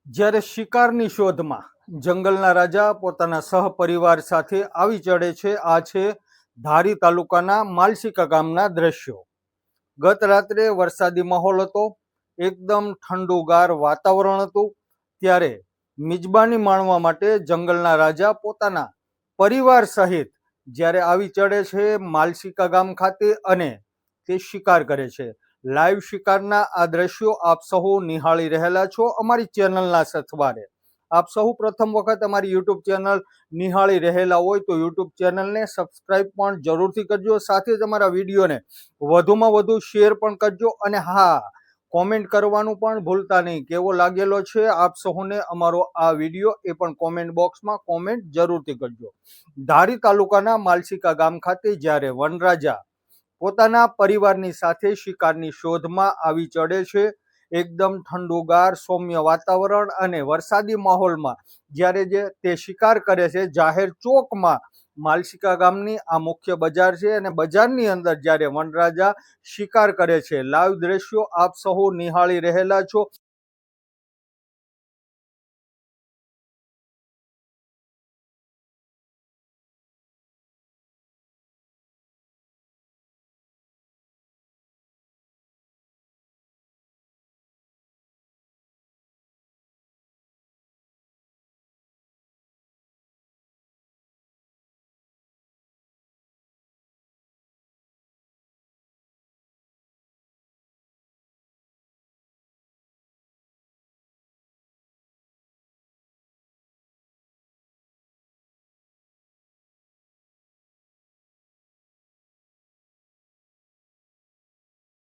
જ્યારે શિકારની શોધમાં જંગલના રાજા પોતાના સહપરિવાર સાથે આવી ચડે છે. આ છે ધારી તાલુકાના માલશીકા ગામના દ્રશ્યો. ગત રાત્રે વરસાદી માહોલ હતો, એકદમ ઠંડુગાર વાતાવરણ હતું. ત્યારે મિજબાની માણવા માટે જંગલના રાજા પોતાના પરિવાર સહિત જ્યારે આવી ચડે છે માલશીકા ગામ ખાતે અને તે શિકાર કરે છે. લાઈવ શિકારના આ દ્રશ્યો આપ સહુ નિહાળી રહેલા છો અમારી ચેનલના સથવારે. આપ સહુ પ્રથમ વખત અમારી યુટ્યુબ ચેનલ નિહાળી રહેલા હોય તો યુટ્યુબ ચેનલને સબસ્ક્રાઈબ પણ જરૂરથી કરજો. સાથે જ અમારા વિડીયોને વધુમાં વધુ શેર પણ કરજો અને હા, કોમેન્ટ કરવાનું પણ ભૂલતા નહીં. કેવો લાગેલો છે આપ સહુને અમારો આ વિડીયો એ પણ કોમેન્ટ બોક્સમાં કોમેન્ટ જરૂરથી કરજો. ધારી તાલુકાના માલશીકા ગામ ખાતે જ્યારે વનરાજા પોતાના પરિવારની સાથે શિકારની શોધમાં આવી ચડે છે, એકદમ ઠંડુગાર સૌમ્ય વાતાવરણ અને વરસાદી માહોલમાં જ્યારે તે શિકાર કરે છે જાહેર ચોકમાં, માલશીકા ગામની આ મુખ્ય બજાર છે અને બજારની અંદર જ્યારે વનરાજા શિકાર કરે છે, લાઈવ દ્રશ્યો આપ સહુ નિહાળી રહેલા છો.